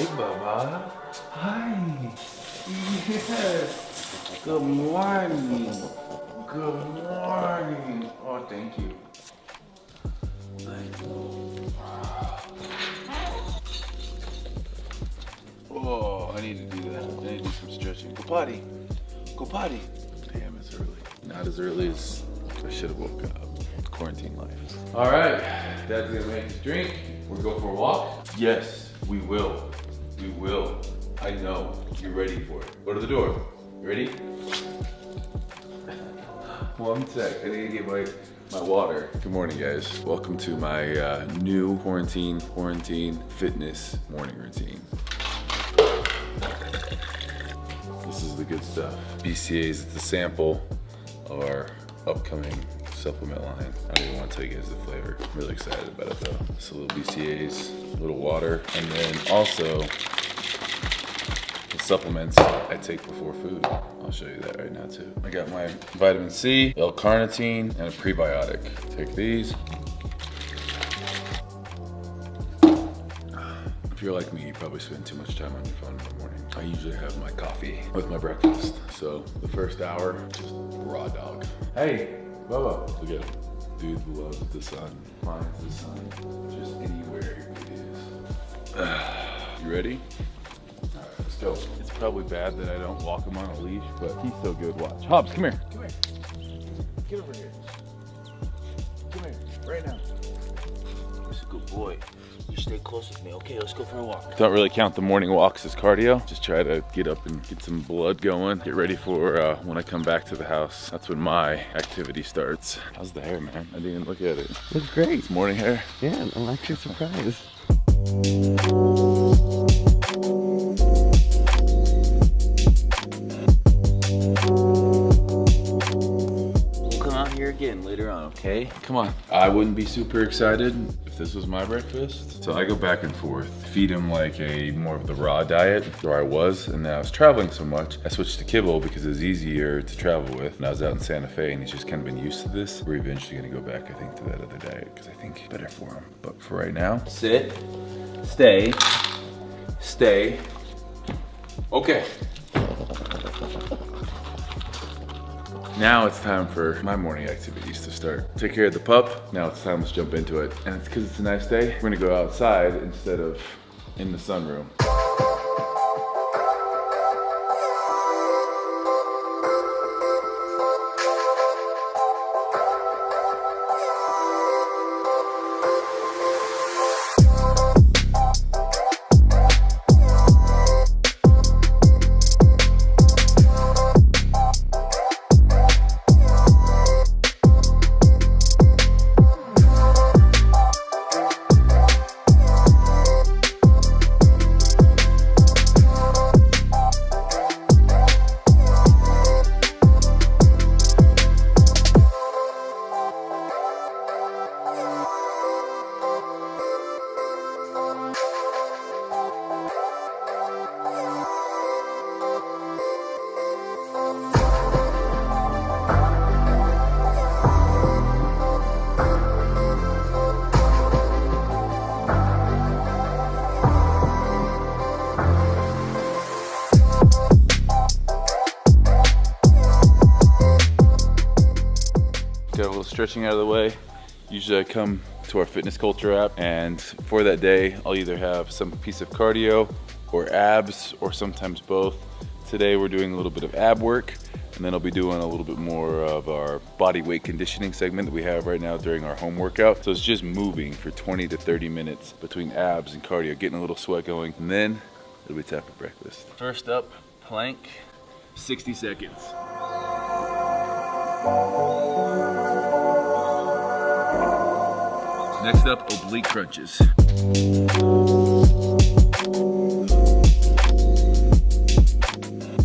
Hey, Baba. Hi. Yes. Good morning. Good morning. Oh, thank you. Oh, I need to do that. I need to do some stretching. Go potty. Go potty. Damn, it's early. Not as early as I should have woken up. Quarantine life. All right, Dad's gonna make his drink. We'll go for a walk. Yes, we will. We will. I know. You're ready for it. Go to the door. You ready? 1 sec. I need to get my water. Good morning, guys. Welcome to my new quarantine fitness morning routine. This is the good stuff. BCAA's the sample of our upcoming supplement line. I don't even want to tell you guys the flavor. I'm really excited about it though. So a little BCAA's, a little water, and then also the supplements I take before food. I'll show you that right now too. I got my vitamin C, L-carnitine, and a prebiotic. Take these. If you're like me, you probably spend too much time on your phone in the morning. I usually have my coffee with my breakfast. So the first hour, just raw dog. Hey, Bubba, look at him. Dude loves the sun, finds the sun, just anywhere it is. You ready? All right, let's go. It's probably bad that I don't walk him on a leash, but he's so good. Watch. Hobbs, come here. Come here. Get over here. Come here, right now. That's a good boy. You stay close with me. Okay, let's go for a walk. Don't really count the morning walks as cardio. Just try to get up and get some blood going. Get ready for when I come back to the house. That's when my activity starts. How's the hair, man? I didn't even look at it. Looks great. It's morning hair. Yeah, I'm actually surprised. We'll come out here again later on, okay? Come on. I wouldn't be super excited if this was my breakfast. So I go back and forth. Feed him like a more of the raw diet where I was, and now I was traveling so much, I switched to kibble because it's easier to travel with. And I was out in Santa Fe and he's just kind of been used to this. We're eventually gonna go back, I think, to that other diet because I think it's better for him. But for right now, sit, stay, stay. Okay. Now it's time for my morning activities to start. Take care of the pup. Now it's time, let's jump into it. And it's because it's a nice day, we're gonna go outside instead of in the sunroom. Got a little stretching out of the way. Usually I come to our Fitness Culture app, and for that day, I'll either have some piece of cardio or abs, or sometimes both. Today we're doing a little bit of ab work, and then I'll be doing a little bit more of our body weight conditioning segment that we have right now during our home workout. So it's just moving for 20 to 30 minutes between abs and cardio, getting a little sweat going, and then it'll be time for breakfast. First up, plank, 60 seconds. Next up, oblique crunches.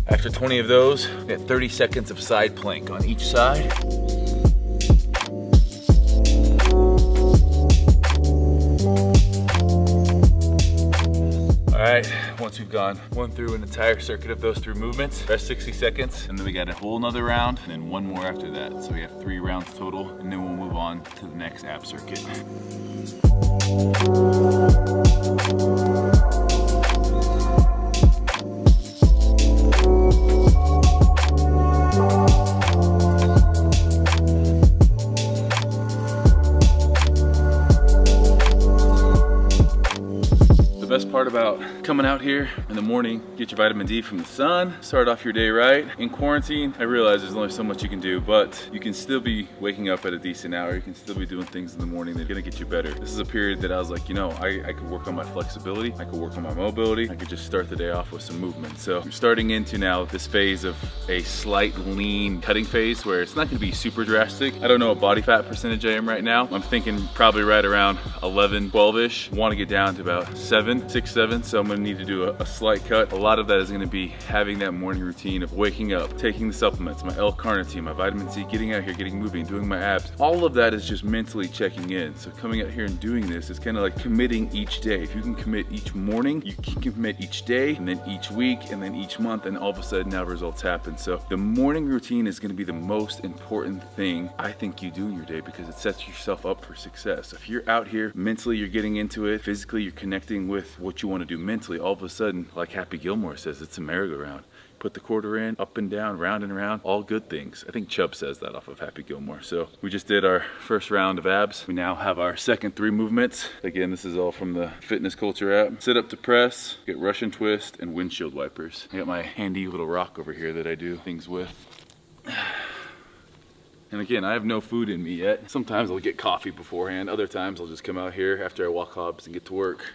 After 20 of those, we got 30 seconds of side plank on each side. All right, once we've gone through an entire circuit of those 3 movements, rest 60 seconds, and then we got a whole nother round, and then 1 more after that. So we have 3 rounds total, and then we'll move on to the next ab circuit. part about coming out here in the morning, get your vitamin D from the sun, start off your day right. In quarantine, I realize there's only so much you can do, but you can still be waking up at a decent hour. You can still be doing things in the morning that are gonna get you better. This is a period that I was like, you know, I could work on my flexibility, I could work on my mobility, I could just start the day off with some movement. So I'm starting into now this phase of a slight lean cutting phase where it's not gonna be super drastic. I don't know what body fat percentage I am right now. I'm thinking probably right around 11, 12-ish. Want to get down to about 7, 6, 7. So I'm gonna need to do a slight cut. A lot of that is gonna be having that morning routine of waking up, taking the supplements, my L-carnitine, my vitamin C, getting out here, getting moving, doing my abs. All of that is just mentally checking in. So coming out here and doing this is kind of like committing each day. If you can commit each morning, you can commit each day, and then each week, and then each month, and all of a sudden now results happen. So the morning routine is gonna be the most important thing I think you do in your day because it sets yourself up for success. If you're out here, mentally you're getting into it, physically you're connecting with what you want to do mentally, all of a sudden, like Happy Gilmore says, it's a merry-go-round. Put the quarter in, up and down, round and around, all good things. I think Chubb says that off of Happy Gilmore. So we just did our first round of abs. We now have our second 3 movements. Again, this is all from the Fitness Culture app. Sit up to press, get Russian twist, and windshield wipers. I got my handy little rock over here that I do things with. And again, I have no food in me yet. Sometimes I'll get coffee beforehand. Other times I'll just come out here after I walk Hobbs and get to work.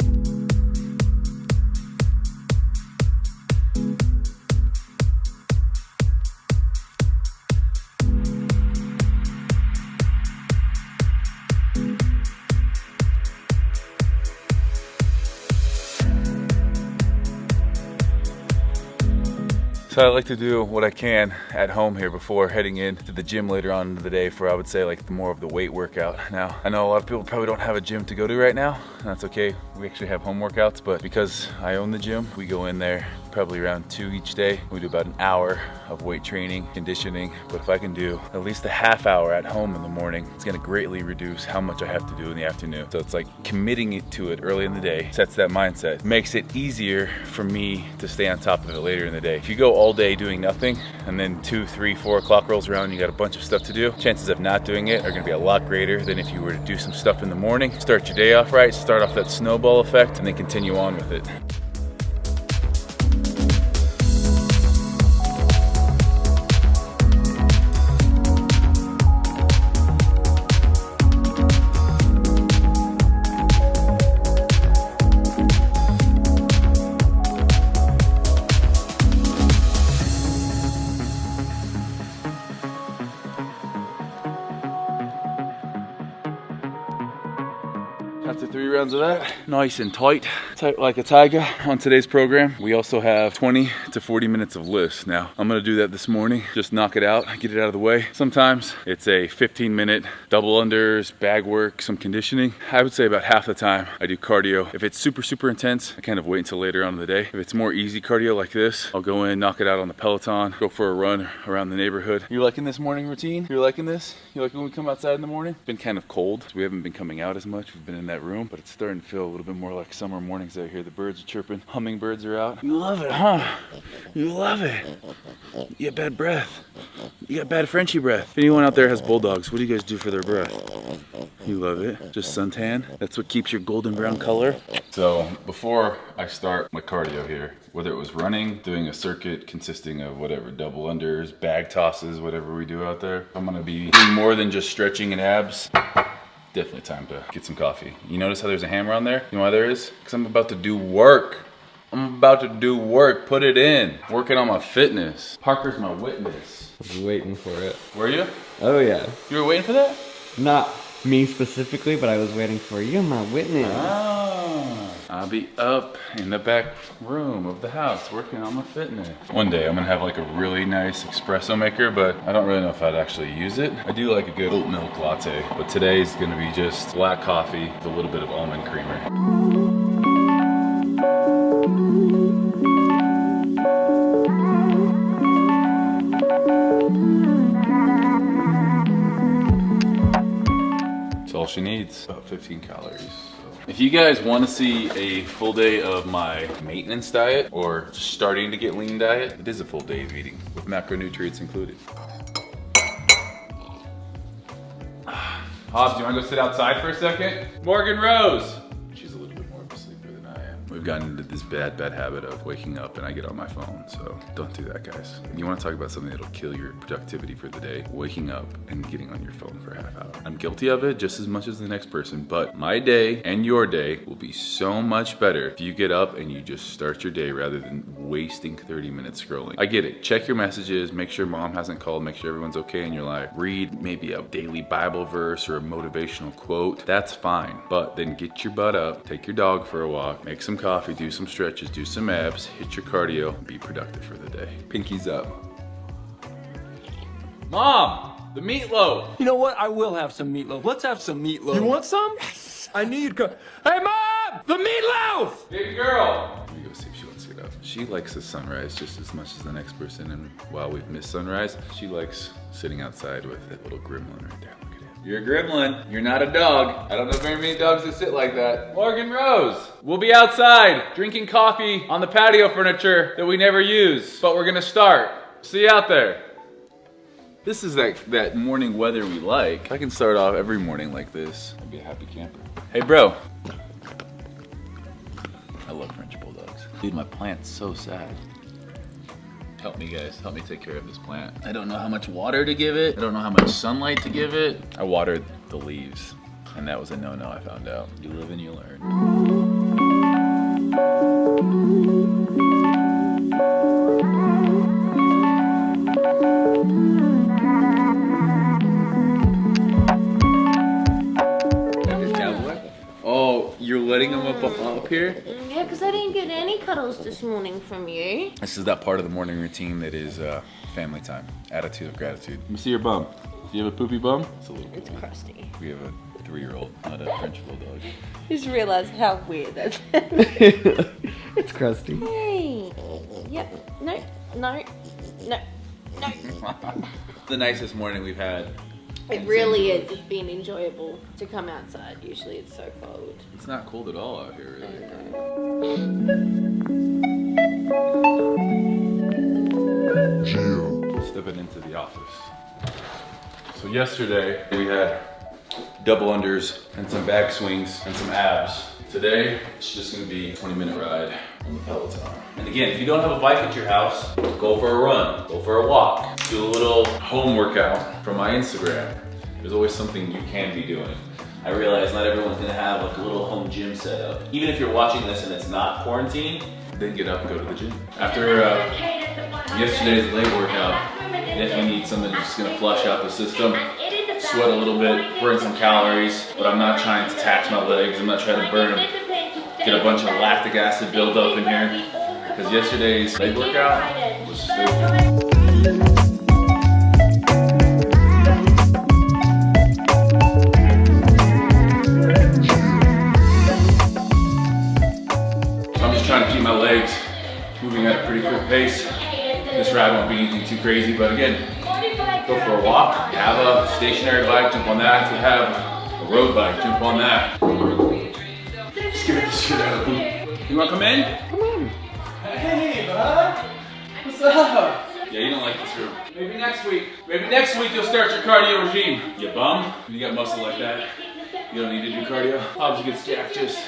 So I like to do what I can at home here before heading into the gym later on in the day for, I would say, like more of the weight workout. Now, I know a lot of people probably don't have a gym to go to right now. That's okay. We actually have home workouts, but because I own the gym, we go in there probably around 2 each day. We do about an hour of weight training, conditioning. But if I can do at least a half hour at home in the morning, it's gonna greatly reduce how much I have to do in the afternoon. So it's like committing it to it early in the day, sets that mindset, makes it easier for me to stay on top of it later in the day. If you go all day doing nothing, and then 2, 3, 4 o'clock rolls around and you got a bunch of stuff to do, chances of not doing it are gonna be a lot greater than if you were to do some stuff in the morning, start your day off right, start off that snowball effect, and then continue on with it. After 3 rounds of that, nice and tight like a tiger. On today's program, we also have 20 to 40 minutes of lifts. Now, I'm gonna do that this morning, just knock it out, get it out of the way. Sometimes it's a 15-minute double unders, bag work, some conditioning. I would say about half the time I do cardio. If it's super, super intense, I kind of wait until later on in the day. If it's more easy cardio like this, I'll go in, knock it out on the Peloton, go for a run around the neighborhood. You liking this morning routine? You're liking this? You like when we come outside in the morning? It's been kind of cold, so we haven't been coming out as much. We've been in that room, but it's starting to feel a little bit more like summer mornings out here. The birds are chirping, hummingbirds are out. You love it, huh? You love it. You get bad breath. You got bad Frenchy breath. If anyone out there has bulldogs, what do you guys do for their breath? You love it. Just suntan. That's what keeps your golden brown color. So before I start my cardio here, whether it was running, doing a circuit consisting of whatever, double unders, bag tosses, whatever we do out there, I'm gonna be doing more than just stretching and abs. Definitely time to get some coffee. You notice how there's a hammer on there? You know why there is? Because I'm about to do work. I'm about to do work. Put it in. Working on my fitness. Parker's my witness. I was waiting for it. Were you? Oh yeah. You were waiting for that? Not me specifically, but I was waiting for you, my witness. Ah, I'll be up in the back room of the house working on my fitness. One day I'm gonna have like a really nice espresso maker, but I don't really know if I'd actually use it. I do like a good oat milk latte, but today's gonna be just black coffee with a little bit of almond creamer. All she needs, about 15 calories. So. If you guys want to see a full day of my maintenance diet or starting to get lean diet, it is a full day of eating with macronutrients included. Hobbs, you want to go sit outside for a second? Morgan Rose! She's a little bit more of a sleeper than I am. We've gotten into this bad habit of waking up and I get on my phone, so don't do that, guys. You wanna talk about something that'll kill your productivity for the day, waking up and getting on your phone for a half hour. I'm guilty of it just as much as the next person, but my day and your day will be so much better if you get up and you just start your day rather than wasting 30 minutes scrolling. I get it, check your messages, make sure mom hasn't called, make sure everyone's okay in your life. Read maybe a daily Bible verse or a motivational quote, that's fine. But then get your butt up, take your dog for a walk, make some coffee, do some stretches, do some abs, hit your cardio, and be productive for the day. Pinkies up. Mom, the meatloaf. You know what? I will have some meatloaf. Let's have some meatloaf. You want some? Yes. I need Hey, Mom! The meatloaf! Baby girl. Let me go see if she wants to get up. She likes the sunrise just as much as the next person, and while we've missed sunrise, she likes sitting outside with that little gremlin right there. Look at him. You're a gremlin. You're not a dog. I don't know very many dogs that sit like that. Morgan Rose. We'll be outside drinking coffee on the patio furniture that we never use, but we're gonna start. See you out there. This is that morning weather we like. I can start off every morning like this. I'd be a happy camper. Hey, bro. I love French bulldogs. Dude, my plant's so sad. Help me, guys. Help me take care of this plant. I don't know how much water to give it. I don't know how much sunlight to give it. I watered the leaves, and that was a no-no, I found out. You live and you learn. Oh, you're letting them up here? Yeah, because I didn't get any cuddles this morning from you. This is that part of the morning routine that is family time. Attitude of gratitude. Let me see your bum. Do you have a poopy bum? It's a little It's crusty. We have a 3-year-old, not a French bulldog. Just realized how weird that's. It's crusty. Hey. Yep. No. No. No. No. The nicest morning we've had. It really is. It's been enjoyable to come outside. Usually it's so cold. It's not cold at all out here, really. Stepping into the office. So yesterday we had double unders and some back swings and some abs. Today it's just gonna be a 20-minute ride on the Peloton. And again, if you don't have a bike at your house, go for a run, go for a walk, do a little home workout from my Instagram. There's always something you can be doing. I realize not everyone's gonna have like a little home gym set up. Even if you're watching this and it's not quarantine, then get up and go to the gym. After yesterday's leg workout, definitely need something that's just gonna flush out the system, sweat a little bit, burn some calories, but I'm not trying to tax my legs. I'm not trying to burn them, get a bunch of lactic acid build up in here. Because yesterday's leg workout was stupid. Trying to keep my legs moving at a pretty quick pace. This ride won't be anything too crazy, but again, go for a walk. If you have a stationary bike, jump on that. If you have a road bike, jump on that. Scared the shit out of me. You wanna come in? Come on. Hey, bud. What's up? Yeah, you don't like this room. Maybe next week. Maybe next week you'll start your cardio regime. You bum. You got muscle like that. You don't need to do cardio. Obviously gets jacked just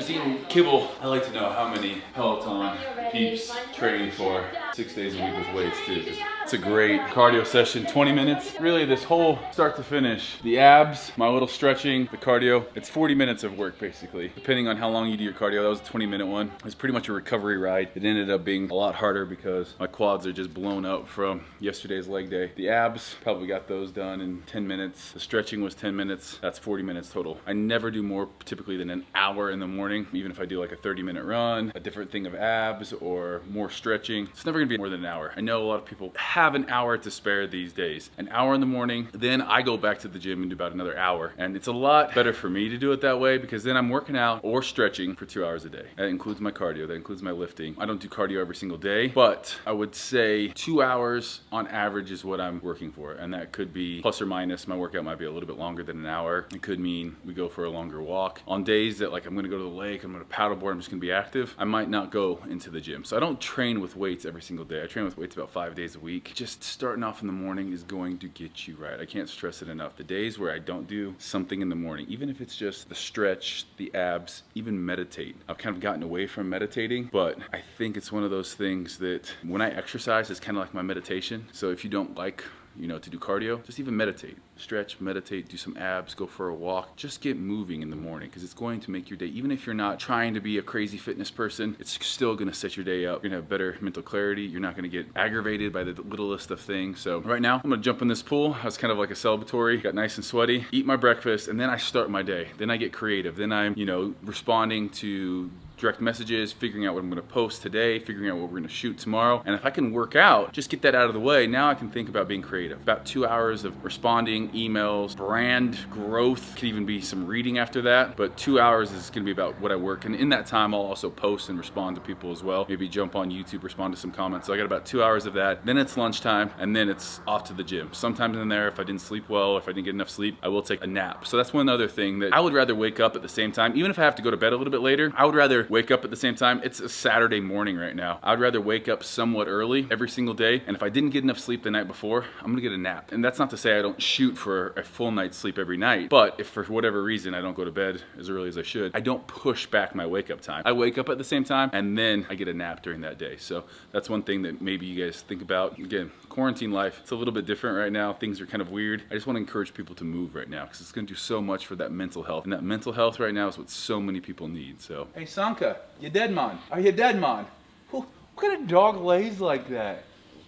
eating kibble. I like to know how many Peloton peeps train for 6 days a week with weights too. It's a great cardio session, 20 minutes. Really this whole start to finish, the abs, my little stretching, the cardio, it's 40 minutes of work basically. Depending on how long you do your cardio, that was a 20-minute one. It was pretty much a recovery ride. It ended up being a lot harder because my quads are just blown up from yesterday's leg day. The abs, probably got those done in 10 minutes. The stretching was 10 minutes. That's 40 minutes total. I never do more typically than an hour in the morning, even if I do like a 30-minute run, a different thing of abs or more stretching. It's never gonna be more than an hour. I know a lot of people have an hour to spare these days. An hour in the morning, then I go back to the gym and do about another hour. And it's a lot better for me to do it that way because then I'm working out or stretching for 2 hours a day. That includes my cardio, that includes my lifting. I don't do cardio every single day, but I would say 2 hours on average is what I'm working for. And that could be plus or minus. My workout might be a little bit longer than an hour. It could mean we go for a longer walk. On days that like I'm gonna go to the lake, I'm gonna paddleboard, I'm just gonna be active, I might not go into the gym. So I don't train with weights every single day. I train with weights about 5 days a week. week, just starting off in the morning is going to get you right. I can't stress it enough. The days where I don't do something in the morning, even if it's just the stretch, the abs, even meditate. I've kind of gotten away from meditating, but I think it's one of those things that when I exercise, it's kind of like my meditation. So if you don't like, you know, to do cardio, just even meditate. Stretch, meditate, do some abs, go for a walk. Just get moving in the morning because it's going to make your day, even if you're not trying to be a crazy fitness person, it's still gonna set your day up. You're gonna have better mental clarity. You're not gonna get aggravated by the littlest of things. So right now, I'm gonna jump in this pool. I was kind of like a celebratory, got nice and sweaty, eat my breakfast, and then I start my day. Then I get creative. Then I'm, you know, responding to direct messages, figuring out what I'm gonna post today, figuring out what we're gonna shoot tomorrow. And if I can work out, just get that out of the way, now I can think about being creative. About 2 hours of responding, emails, brand growth, could even be some reading after that. But 2 hours is gonna be about what I work. And in that time, I'll also post and respond to people as well. Maybe jump on YouTube, respond to some comments. So I got about 2 hours of that. Then it's lunchtime, and then it's off to the gym. Sometimes in there, if I didn't sleep well, if I didn't get enough sleep, I will take a nap. So that's one other thing that I would rather wake up at the same time. Even if I have to go to bed a little bit later, I would rather wake up at the same time. It's a Saturday morning right now. I'd rather wake up somewhat early every single day. And if I didn't get enough sleep the night before, I'm gonna get a nap. And that's not to say I don't shoot for a full night's sleep every night, but if for whatever reason I don't go to bed as early as I should, I don't push back my wake up time. I wake up at the same time and then I get a nap during that day. So that's one thing that maybe you guys think about. Again, quarantine life, it's a little bit different right now. Things are kind of weird. I just want to encourage people to move right now because it's going to do so much for that mental health. And that mental health right now is what so many people need. So, hey Sanka, you dead man? Are you dead man? What kind of dog lays like that?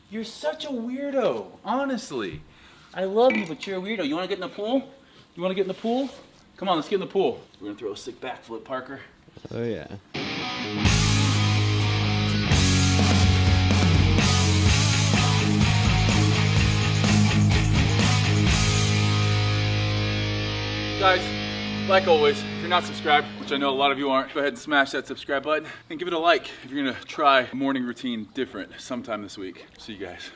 You're such a weirdo, honestly. I love you, but you're a weirdo. You wanna get in the pool? You want to get in the pool? Come on, let's get in the pool. We're gonna throw a sick backflip, Parker. Oh yeah. Guys, like always, if you're not subscribed, which I know a lot of you aren't, go ahead and smash that subscribe button and give it a like if you're gonna try a morning routine different sometime this week. See you guys.